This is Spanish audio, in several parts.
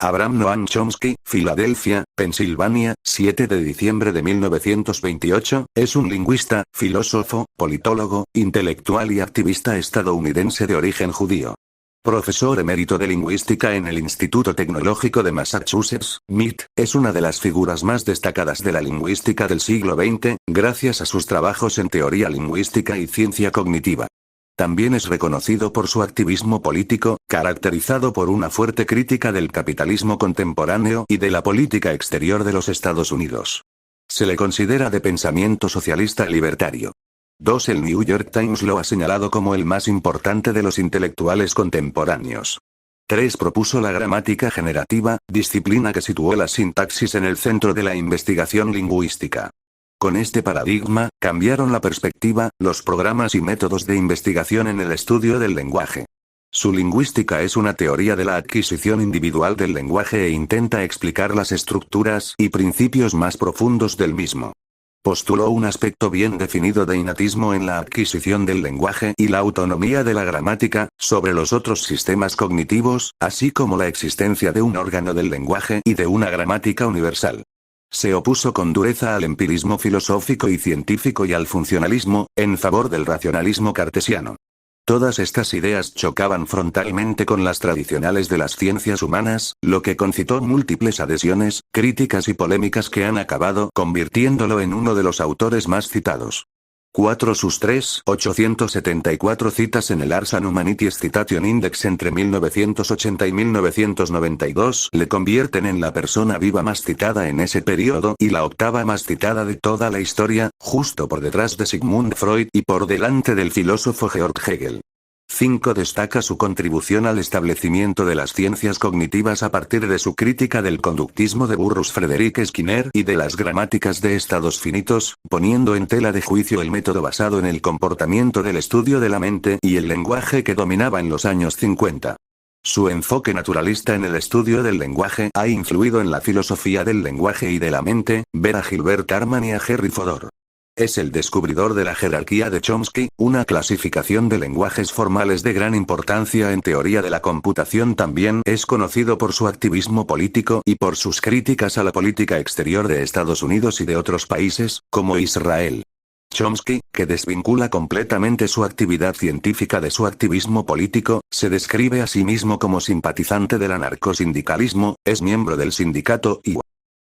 Abraham Noam Chomsky, Filadelfia, Pensilvania, 7 de diciembre de 1928, es un lingüista, filósofo, politólogo, intelectual y activista estadounidense de origen judío. Profesor emérito de lingüística en el Instituto Tecnológico de Massachusetts, MIT, es una de las figuras más destacadas de la lingüística del siglo XX, gracias a sus trabajos en teoría lingüística y ciencia cognitiva. También es reconocido por su activismo político, caracterizado por una fuerte crítica del capitalismo contemporáneo y de la política exterior de los Estados Unidos. Se le considera de pensamiento socialista libertario. El New York Times lo ha señalado como el más importante de los intelectuales contemporáneos. 3. Propuso la gramática generativa, disciplina que situó la sintaxis en el centro de la investigación lingüística. Con este paradigma, cambiaron la perspectiva, los programas y métodos de investigación en el estudio del lenguaje. Su lingüística es una teoría de la adquisición individual del lenguaje e intenta explicar las estructuras y principios más profundos del mismo. Postuló un aspecto bien definido de innatismo en la adquisición del lenguaje y la autonomía de la gramática, sobre los otros sistemas cognitivos, así como la existencia de un órgano del lenguaje y de una gramática universal. Se opuso con dureza al empirismo filosófico y científico y al funcionalismo, en favor del racionalismo cartesiano. Todas estas ideas chocaban frontalmente con las tradicionales de las ciencias humanas, lo que concitó múltiples adhesiones, críticas y polémicas que han acabado convirtiéndolo en uno de los autores más citados. 4. Sus 3.874 citas en el Ars Humanities Citation Index entre 1980 y 1992 le convierten en la persona viva más citada en ese periodo y la octava más citada de toda la historia, justo por detrás de Sigmund Freud y por delante del filósofo Georg Hegel. 5. Destaca su contribución al establecimiento de las ciencias cognitivas a partir de su crítica del conductismo de Burrus Frederick Skinner y de las gramáticas de estados finitos, poniendo en tela de juicio el método basado en el comportamiento del estudio de la mente y el lenguaje que dominaba en los años 50. Su enfoque naturalista en el estudio del lenguaje ha influido en la filosofía del lenguaje y de la mente, ver a Gilbert Harman y a Henry Fodor. Es el descubridor de la jerarquía de Chomsky, una clasificación de lenguajes formales de gran importancia en teoría de la computación. También es conocido por su activismo político y por sus críticas a la política exterior de Estados Unidos y de otros países, como Israel. Chomsky, que desvincula completamente su actividad científica de su activismo político, se describe a sí mismo como simpatizante del anarcosindicalismo, es miembro del sindicato IWA.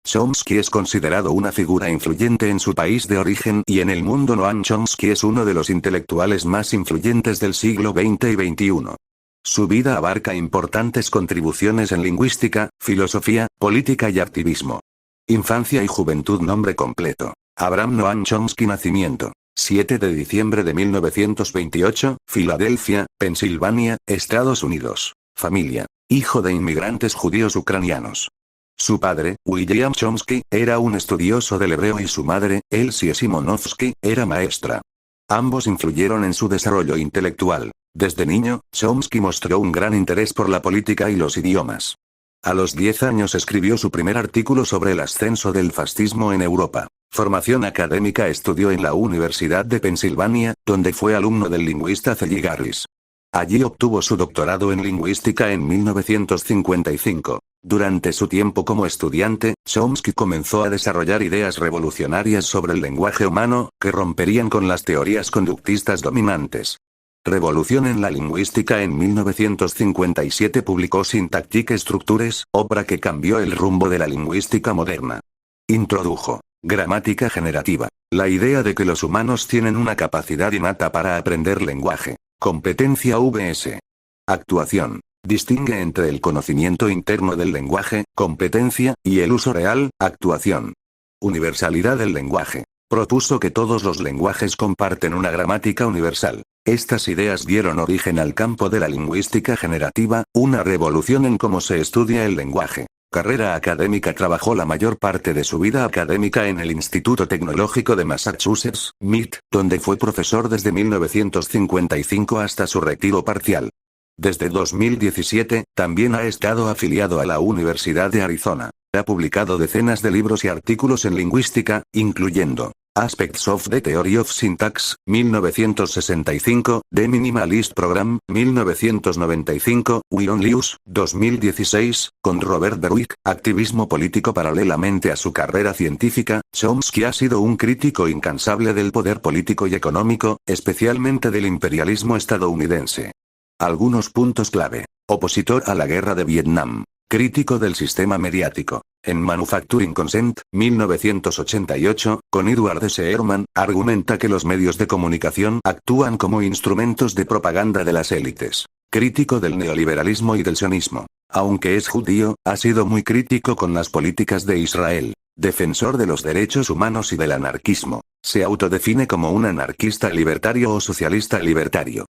Chomsky es considerado una figura influyente en su país de origen y en el mundo. Noam Chomsky es uno de los intelectuales más influyentes del siglo XX y XXI. Su vida abarca importantes contribuciones en lingüística, filosofía, política y activismo. Infancia y juventud. Nombre completo: Abraham Noam Chomsky. Nacimiento: 7 de diciembre de 1928, Filadelfia, Pensilvania, Estados Unidos. Familia: hijo de inmigrantes judíos ucranianos. Su padre, William Chomsky, era un estudioso del hebreo y su madre, Elsie Simonovsky, era maestra. Ambos influyeron en su desarrollo intelectual. Desde niño, Chomsky mostró un gran interés por la política y los idiomas. A los 10 años escribió su primer artículo sobre el ascenso del fascismo en Europa. Formación académica: estudió en la Universidad de Pensilvania, donde fue alumno del lingüista C. G. Garris. Allí obtuvo su doctorado en lingüística en 1955. Durante su tiempo como estudiante, Chomsky comenzó a desarrollar ideas revolucionarias sobre el lenguaje humano, que romperían con las teorías conductistas dominantes. Revolución en la lingüística. En 1957 publicó Syntactic Structures, obra que cambió el rumbo de la lingüística moderna. Introdujo gramática generativa, la idea de que los humanos tienen una capacidad innata para aprender lenguaje. Competencia vs. actuación. Distingue entre el conocimiento interno del lenguaje, competencia, y el uso real, actuación. Universalidad del lenguaje. Propuso que todos los lenguajes comparten una gramática universal. Estas ideas dieron origen al campo de la lingüística generativa, una revolución en cómo se estudia el lenguaje. Carrera académica. Trabajó la mayor parte de su vida académica en el Instituto Tecnológico de Massachusetts, MIT, donde fue profesor desde 1955 hasta su retiro parcial. Desde 2017, también ha estado afiliado a la Universidad de Arizona. Ha publicado decenas de libros y artículos en lingüística, incluyendo Aspects of the Theory of Syntax, 1965, The Minimalist Program, 1995, We Only Use, 2016, con Robert Berwick, activismo político paralelamente a su carrera científica. Chomsky ha sido un crítico incansable del poder político y económico, especialmente del imperialismo estadounidense. Algunos puntos clave. Opositor a la guerra de Vietnam. Crítico del sistema mediático. En Manufacturing Consent, 1988, con Edward S. Ehrman, argumenta que los medios de comunicación actúan como instrumentos de propaganda de las élites. Crítico del neoliberalismo y del sionismo. Aunque es judío, ha sido muy crítico con las políticas de Israel. Defensor de los derechos humanos y del anarquismo. Se autodefine como un anarquista libertario o socialista libertario.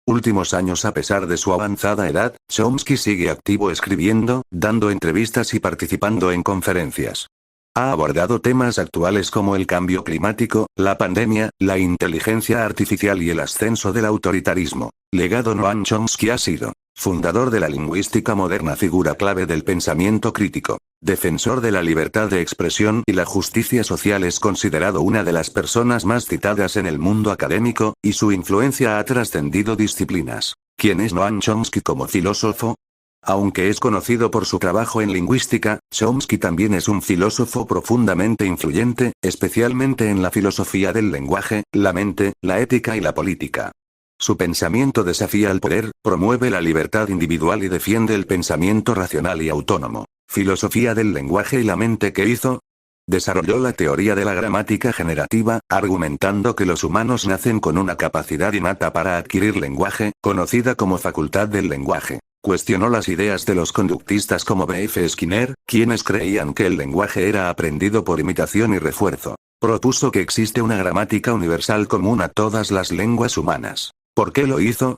Últimos años. A pesar de su avanzada edad, Chomsky sigue activo escribiendo, dando entrevistas y participando en conferencias. Ha abordado temas actuales como el cambio climático, la pandemia, la inteligencia artificial y el ascenso del autoritarismo. Legado. Noam Chomsky ha sido fundador de la lingüística moderna, figura clave del pensamiento crítico, defensor de la libertad de expresión y la justicia social. Es considerado una de las personas más citadas en el mundo académico, y su influencia ha trascendido disciplinas. ¿Quién es Noam Chomsky como filósofo? Aunque es conocido por su trabajo en lingüística, Chomsky también es un filósofo profundamente influyente, especialmente en la filosofía del lenguaje, la mente, la ética y la política. Su pensamiento desafía al poder, promueve la libertad individual y defiende el pensamiento racional y autónomo. Filosofía del lenguaje y la mente. ¿Qué hizo? Desarrolló la teoría de la gramática generativa, argumentando que los humanos nacen con una capacidad innata para adquirir lenguaje, conocida como facultad del lenguaje. Cuestionó las ideas de los conductistas como B. F. Skinner, quienes creían que el lenguaje era aprendido por imitación y refuerzo. Propuso que existe una gramática universal común a todas las lenguas humanas. ¿Por qué lo hizo?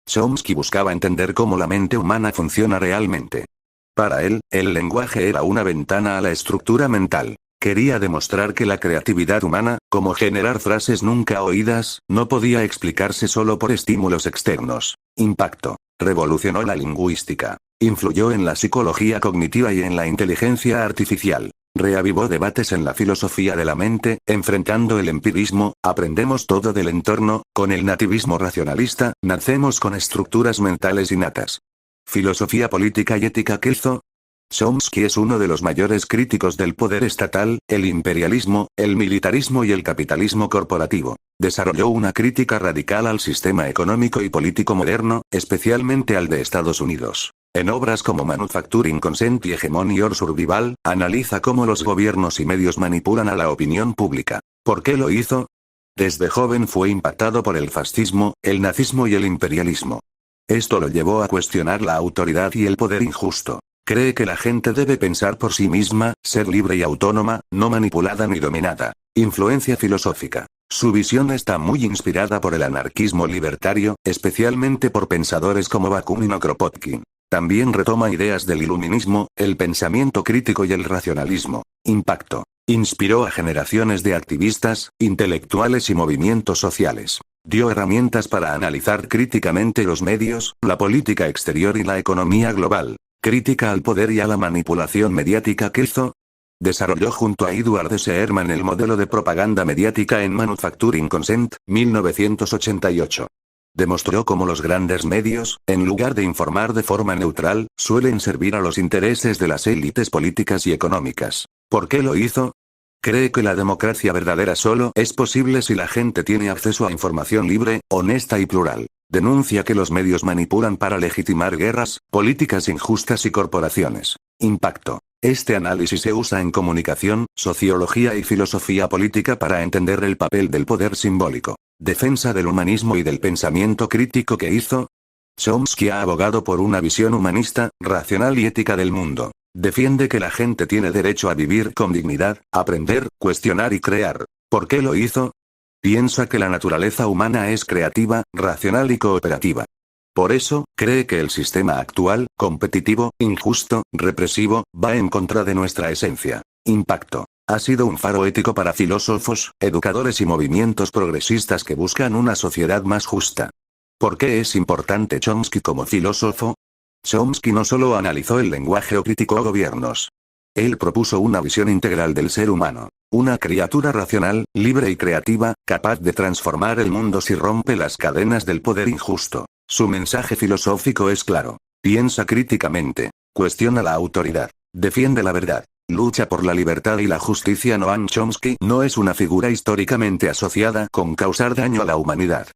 Chomsky buscaba entender cómo la mente humana funciona realmente. Para él, el lenguaje era una ventana a la estructura mental. Quería demostrar que la creatividad humana, como generar frases nunca oídas, no podía explicarse solo por estímulos externos. Impacto. Revolucionó la lingüística. Influyó en la psicología cognitiva y en la inteligencia artificial. Reavivó debates en la filosofía de la mente, enfrentando el empirismo, aprendemos todo del entorno, con el nativismo racionalista, nacemos con estructuras mentales innatas. Filosofía política y ética. ¿Qué hizo? Chomsky es uno de los mayores críticos del poder estatal, el imperialismo, el militarismo y el capitalismo corporativo. Desarrolló una crítica radical al sistema económico y político moderno, especialmente al de Estados Unidos. En obras como Manufacturing Consent y Hegemony or Survival, analiza cómo los gobiernos y medios manipulan a la opinión pública. ¿Por qué lo hizo? Desde joven fue impactado por el fascismo, el nazismo y el imperialismo. Esto lo llevó a cuestionar la autoridad y el poder injusto. Cree que la gente debe pensar por sí misma, ser libre y autónoma, no manipulada ni dominada. Influencia filosófica. Su visión está muy inspirada por el anarquismo libertario, especialmente por pensadores como Bakunin o Kropotkin. También retoma ideas del iluminismo, el pensamiento crítico y el racionalismo. Impacto. Inspiró a generaciones de activistas, intelectuales y movimientos sociales. Dio herramientas para analizar críticamente los medios, la política exterior y la economía global. Crítica al poder y a la manipulación mediática. ¿Qué hizo? Desarrolló junto a Edward S. Ehrman el modelo de propaganda mediática en Manufacturing Consent, 1988. Demostró cómo los grandes medios, en lugar de informar de forma neutral, suelen servir a los intereses de las élites políticas y económicas. ¿Por qué lo hizo? Cree que la democracia verdadera solo es posible si la gente tiene acceso a información libre, honesta y plural. Denuncia que los medios manipulan para legitimar guerras, políticas injustas y corporaciones. Impacto. Este análisis se usa en comunicación, sociología y filosofía política para entender el papel del poder simbólico. Defensa del humanismo y del pensamiento crítico. que hizo. Chomsky ha abogado por una visión humanista, racional y ética del mundo. Defiende que la gente tiene derecho a vivir con dignidad, aprender, cuestionar y crear. ¿Por qué lo hizo? Piensa que la naturaleza humana es creativa, racional y cooperativa. Por eso, cree que el sistema actual, competitivo, injusto, represivo, va en contra de nuestra esencia. Impacto. Ha sido un faro ético para filósofos, educadores y movimientos progresistas que buscan una sociedad más justa. ¿Por qué es importante Chomsky como filósofo? Chomsky no solo analizó el lenguaje o criticó gobiernos. Él propuso una visión integral del ser humano. Una criatura racional, libre y creativa, capaz de transformar el mundo si rompe las cadenas del poder injusto. Su mensaje filosófico es claro. Piensa críticamente. Cuestiona la autoridad. Defiende la verdad. Lucha por la libertad y la justicia. Noam Chomsky no es una figura históricamente asociada con causar daño a la humanidad.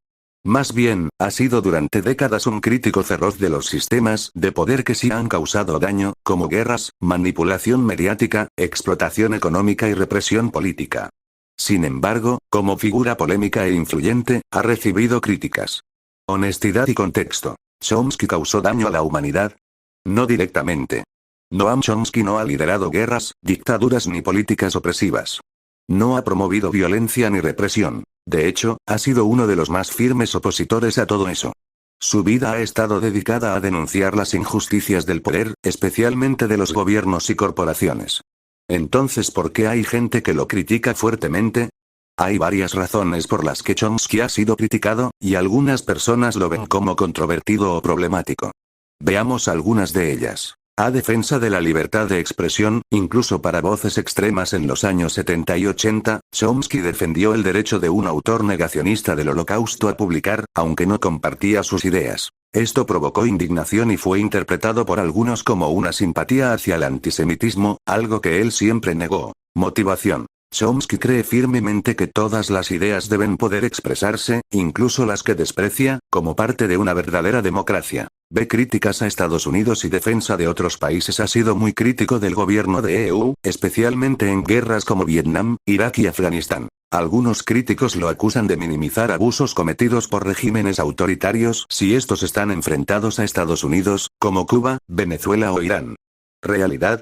Más bien, ha sido durante décadas un crítico feroz de los sistemas de poder que sí han causado daño, como guerras, manipulación mediática, explotación económica y represión política. Sin embargo, como figura polémica e influyente, ha recibido críticas. Honestidad y contexto. ¿Chomsky causó daño a la humanidad? No directamente. Noam Chomsky no ha liderado guerras, dictaduras ni políticas opresivas. No ha promovido violencia ni represión. De hecho, ha sido uno de los más firmes opositores a todo eso. Su vida ha estado dedicada a denunciar las injusticias del poder, especialmente de los gobiernos y corporaciones. Entonces, ¿por qué hay gente que lo critica fuertemente? Hay varias razones por las que Chomsky ha sido criticado, y algunas personas lo ven como controvertido o problemático. Veamos algunas de ellas. A defensa de la libertad de expresión, incluso para voces extremas en los años 70 y 80, Chomsky defendió el derecho de un autor negacionista del Holocausto a publicar, aunque no compartía sus ideas. Esto provocó indignación y fue interpretado por algunos como una simpatía hacia el antisemitismo, algo que él siempre negó. Motivación. Chomsky cree firmemente que todas las ideas deben poder expresarse, incluso las que desprecia, como parte de una verdadera democracia. Ve críticas a Estados Unidos y defensa de otros países. Ha sido muy crítico del gobierno de EU, especialmente en guerras como Vietnam, Irak y Afganistán. Algunos críticos lo acusan de minimizar abusos cometidos por regímenes autoritarios si estos están enfrentados a Estados Unidos, como Cuba, Venezuela o Irán. Realidad.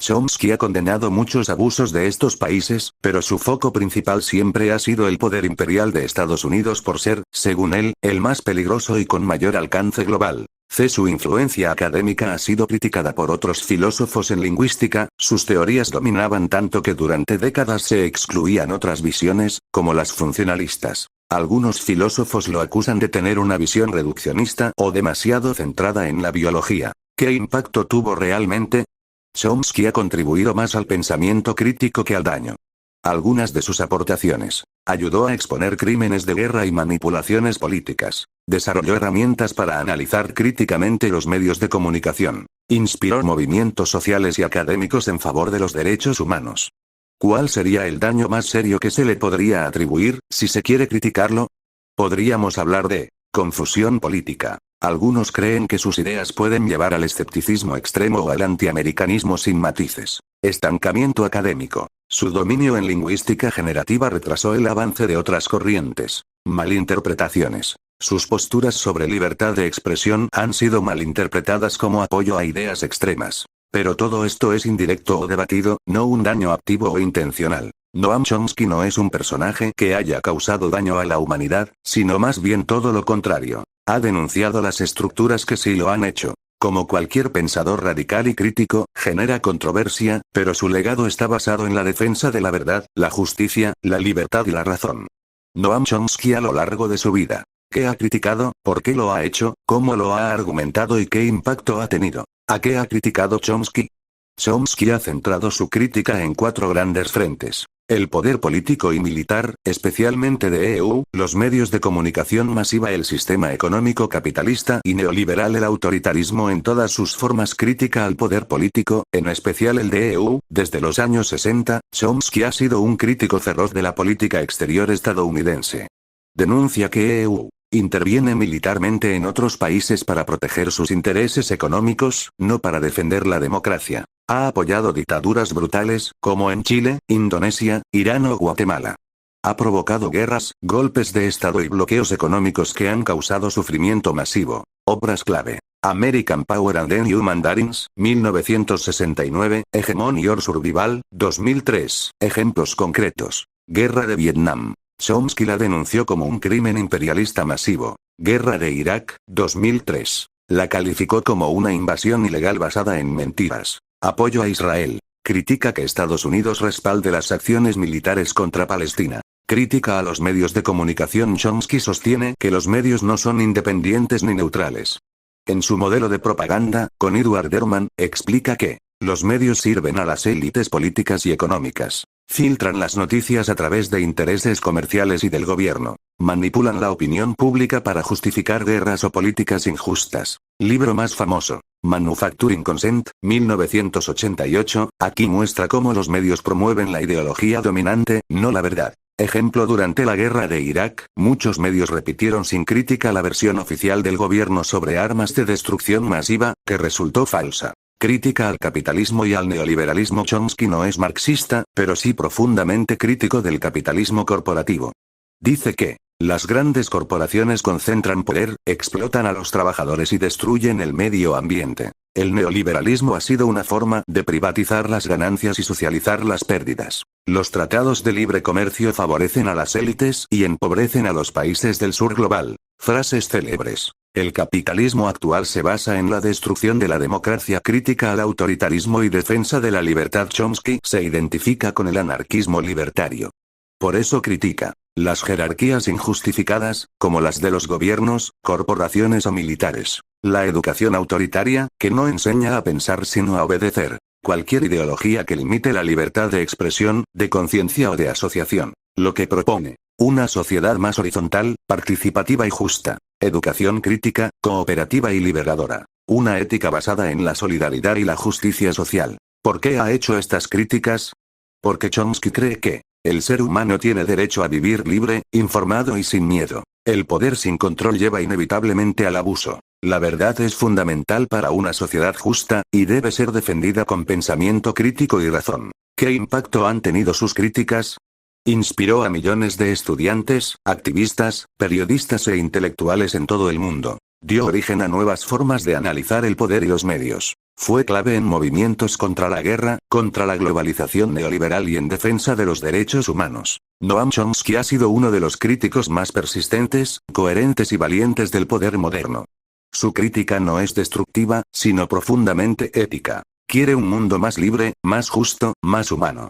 Chomsky ha condenado muchos abusos de estos países, pero su foco principal siempre ha sido el poder imperial de Estados Unidos por ser, según él, el más peligroso y con mayor alcance global. Su influencia académica ha sido criticada por otros filósofos en lingüística, sus teorías dominaban tanto que durante décadas se excluían otras visiones, como las funcionalistas. Algunos filósofos lo acusan de tener una visión reduccionista o demasiado centrada en la biología. ¿Qué impacto tuvo realmente? Chomsky ha contribuido más al pensamiento crítico que al daño. Algunas de sus aportaciones. Ayudó a exponer crímenes de guerra y manipulaciones políticas. Desarrolló herramientas para analizar críticamente los medios de comunicación. Inspiró movimientos sociales y académicos en favor de los derechos humanos. ¿Cuál sería el daño más serio que se le podría atribuir, si se quiere criticarlo? Podríamos hablar de confusión política. Algunos creen que sus ideas pueden llevar al escepticismo extremo o al antiamericanismo sin matices. Estancamiento académico. Su dominio en lingüística generativa retrasó el avance de otras corrientes. Malinterpretaciones. Sus posturas sobre libertad de expresión han sido malinterpretadas como apoyo a ideas extremas. Pero todo esto es indirecto o debatido, no un daño activo o intencional. Noam Chomsky no es un personaje que haya causado daño a la humanidad, sino más bien todo lo contrario. Ha denunciado las estructuras que sí lo han hecho. Como cualquier pensador radical y crítico, genera controversia, pero su legado está basado en la defensa de la verdad, la justicia, la libertad y la razón. Noam Chomsky a lo largo de su vida. ¿Qué ha criticado? ¿Por qué lo ha hecho? ¿Cómo lo ha argumentado y qué impacto ha tenido? ¿A qué ha criticado Chomsky? Chomsky ha centrado su crítica en 4 grandes frentes. El poder político y militar, especialmente de EU, los medios de comunicación masiva, el sistema económico capitalista y neoliberal, el autoritarismo en todas sus formas. Crítica al poder político, en especial el de EU. Desde los años 60, Chomsky ha sido un crítico feroz de la política exterior estadounidense. Denuncia que EU interviene militarmente en otros países para proteger sus intereses económicos, no para defender la democracia. Ha apoyado dictaduras brutales, como en Chile, Indonesia, Irán o Guatemala. Ha provocado guerras, golpes de Estado y bloqueos económicos que han causado sufrimiento masivo. Obras clave. American Power and the New Mandarins, 1969, Hegemony or Survival, 2003. Ejemplos concretos. Guerra de Vietnam. Chomsky la denunció como un crimen imperialista masivo. Guerra de Irak, 2003. La calificó como una invasión ilegal basada en mentiras. Apoyo a Israel. Critica que Estados Unidos respalde las acciones militares contra Palestina. Crítica a los medios de comunicación. Chomsky sostiene que los medios no son independientes ni neutrales. En su modelo de propaganda, con Edward Derman, explica que los medios sirven a las élites políticas y económicas. Filtran las noticias a través de intereses comerciales y del gobierno. Manipulan la opinión pública para justificar guerras o políticas injustas. Libro más famoso. Manufacturing Consent, 1988, aquí muestra cómo los medios promueven la ideología dominante, no la verdad. Ejemplo: durante la guerra de Irak, muchos medios repitieron sin crítica la versión oficial del gobierno sobre armas de destrucción masiva, que resultó falsa. Crítica al capitalismo y al neoliberalismo. Chomsky no es marxista, pero sí profundamente crítico del capitalismo corporativo. Dice que las grandes corporaciones concentran poder, explotan a los trabajadores y destruyen el medio ambiente. El neoliberalismo ha sido una forma de privatizar las ganancias y socializar las pérdidas. Los tratados de libre comercio favorecen a las élites y empobrecen a los países del sur global. Frases célebres. El capitalismo actual se basa en la destrucción de la democracia, crítica al autoritarismo y defensa de la libertad. Chomsky se identifica con el anarquismo libertario. Por eso critica las jerarquías injustificadas, como las de los gobiernos, corporaciones o militares. La educación autoritaria, que no enseña a pensar sino a obedecer. Cualquier ideología que limite la libertad de expresión, de conciencia o de asociación. Lo que propone una sociedad más horizontal, participativa y justa. Educación crítica, cooperativa y liberadora. Una ética basada en la solidaridad y la justicia social. ¿Por qué ha hecho estas críticas? Porque Chomsky cree que el ser humano tiene derecho a vivir libre, informado y sin miedo. El poder sin control lleva inevitablemente al abuso. La verdad es fundamental para una sociedad justa, y debe ser defendida con pensamiento crítico y razón. ¿Qué impacto han tenido sus críticas? Inspiró a millones de estudiantes, activistas, periodistas e intelectuales en todo el mundo. Dio origen a nuevas formas de analizar el poder y los medios. Fue clave en movimientos contra la guerra, contra la globalización neoliberal y en defensa de los derechos humanos. Noam Chomsky ha sido uno de los críticos más persistentes, coherentes y valientes del poder moderno. Su crítica no es destructiva, sino profundamente ética. Quiere un mundo más libre, más justo, más humano.